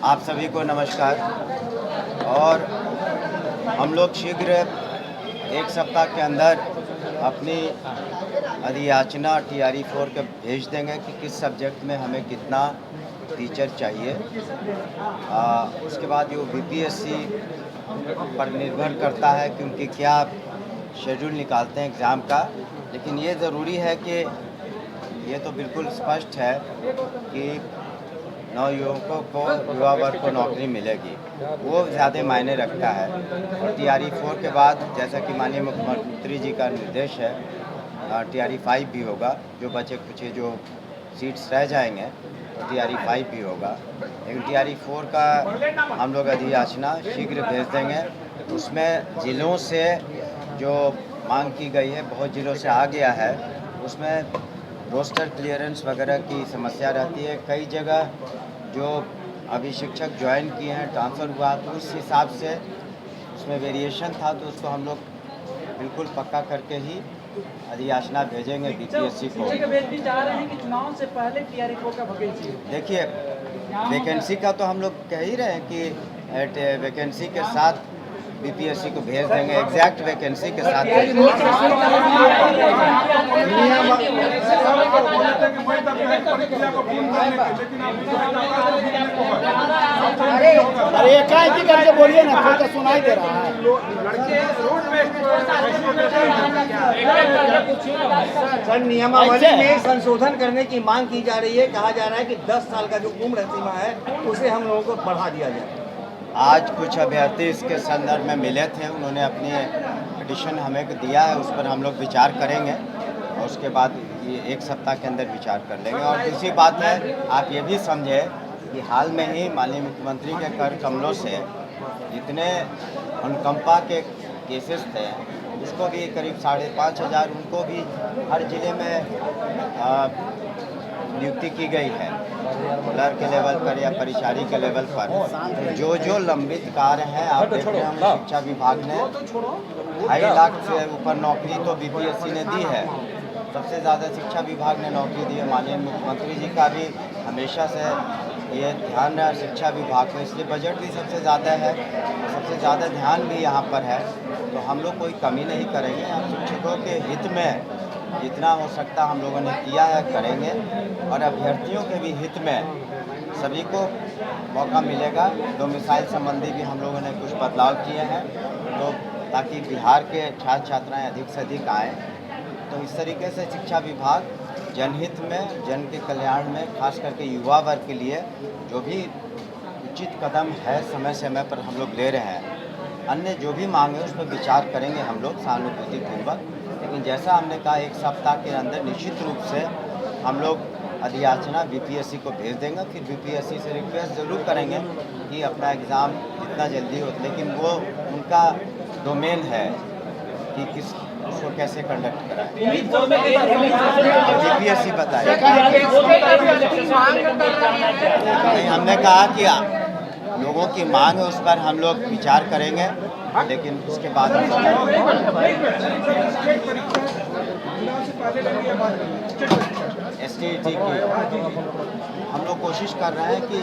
आप सभी को नमस्कार। और हम लोग शीघ्र एक सप्ताह के अंदर अपनी अधियाचना TRE 4 के भेज देंगे कि किस सब्जेक्ट में हमें कितना टीचर चाहिए। उसके बाद वो BPSC पर निर्भर करता है कि उनकी क्या शेड्यूल निकालते हैं एग्ज़ाम का। लेकिन ये ज़रूरी है कि ये तो बिल्कुल स्पष्ट है कि नवयुवकों को, युवा वर्ग को नौकरी मिलेगी, वो ज़्यादा मायने रखता है। और TRE 4 के बाद जैसा कि माननीय मुख्यमंत्री जी का निर्देश है, TRE 5 भी होगा। जो बचे कुछ जो सीट्स रह जाएंगे तो TRE 5 भी होगा। लेकिन TRE 4 का हम लोग अधियाचना शीघ्र भेज देंगे। उसमें ज़िलों से जो मांग की गई है, बहुत ज़िलों से आ गया है, उसमें रोस्टर क्लियरेंस वगैरह की समस्या रहती है। कई जगह जो अभी शिक्षक ज्वाइन किए हैं, ट्रांसफ़र हुआ, तो उस हिसाब से उसमें वेरिएशन था, तो उसको हम लोग बिल्कुल पक्का करके ही अधियाचना भेजेंगे BPSC को। चुनाव से पहले TRE 4 का वैकेंसी, देखिए वैकेंसी का तो हम लोग कह ही रहे हैं कि वैकेंसी के साथ BPSC को भेज देंगे, एग्जैक्ट वैकेंसी के साथ। अरे एकाएक करके बोलिए ना, कोई तो सुनाई दे रहा है। सर, नियमावली में संशोधन करने की मांग की जा रही है। कहा जा रहा है कि 10 साल का जो उम्र सीमा है उसे हम लोगों को बढ़ा दिया जाए। आज कुछ अभ्यर्थी इसके संदर्भ में मिले थे, उन्होंने अपनी पिटीशन हमें दिया है, उस पर हम लोग विचार करेंगे और उसके बाद ये एक सप्ताह के अंदर विचार कर लेंगे। और दूसरी बात है, आप ये भी समझे कि हाल में ही माननीय मुख्यमंत्री के कर कमलों से जितने अनुकंपा के केसेस थे, उसको भी करीब 5,500 उनको भी हर जिले में नियुक्ति की गई है, क्लर्क के लेवल पर या परिचारी के लेवल पर। जो लंबित कार्य हैं, आप देख रहे हैं, शिक्षा विभाग ने 2.5 लाख से ऊपर नौकरी तो BPSC ने दी है। सबसे ज़्यादा शिक्षा विभाग ने नौकरी दी है। माननीय मुख्यमंत्री जी का भी हमेशा से ये ध्यान है शिक्षा विभाग को, इसलिए बजट भी सबसे ज़्यादा है, सबसे ज़्यादा ध्यान भी यहाँ पर है। तो हम लोग कोई कमी नहीं करेंगे। हम शिक्षकों के हित में जितना हो सकता हम लोगों ने किया है, करेंगे। और अभ्यर्थियों के भी हित में सभी को मौका मिलेगा। डोमिसाइल संबंधी भी हम लोगों ने कुछ बदलाव किए हैं, तो ताकि बिहार के छात्र छात्राएँ अधिक से अधिक आएँ। तो इस तरीके से शिक्षा विभाग जनहित में, जन के कल्याण में, खास करके युवा वर्ग के लिए जो भी उचित कदम है समय समय पर हम लोग ले रहे हैं। अन्य जो भी मांग है उस पर विचार करेंगे हम लोग सहानुभूतिपूर्वक। लेकिन जैसा हमने कहा, एक सप्ताह के अंदर निश्चित रूप से हम लोग अधियाचना BPSC को भेज देंगे। फिर BPSC से रिक्वेस्ट ज़रूर करेंगे कि अपना एग्ज़ाम जितना जल्दी हो, लेकिन वो उनका डोमेन है कि किस उसको कैसे कंडक्ट कराएं। BPSC बताए। नहीं, हमने कहा कि लोगों की मांग है, उस पर हम लोग विचार करेंगे, लेकिन उसके बाद STET की हम लोग कोशिश कर रहे हैं कि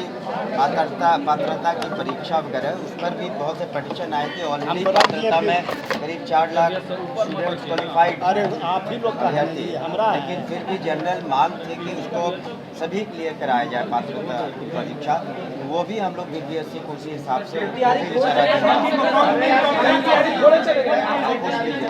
पात्रता की परीक्षा वगैरह, उस पर भी बहुत से पिटीशन आए थे। ऑलरेडी पात्रता में करीब 4 लाख स्टूडेंट्स क्वालिफाइड अभ्यर्थी, लेकिन फिर भी जनरल मांग थी कि उसको सभी क्लियर कराया जाए पात्रता की परीक्षा। वो भी हम लोग BPSC को उसी हिसाब से पूछ लीजिए।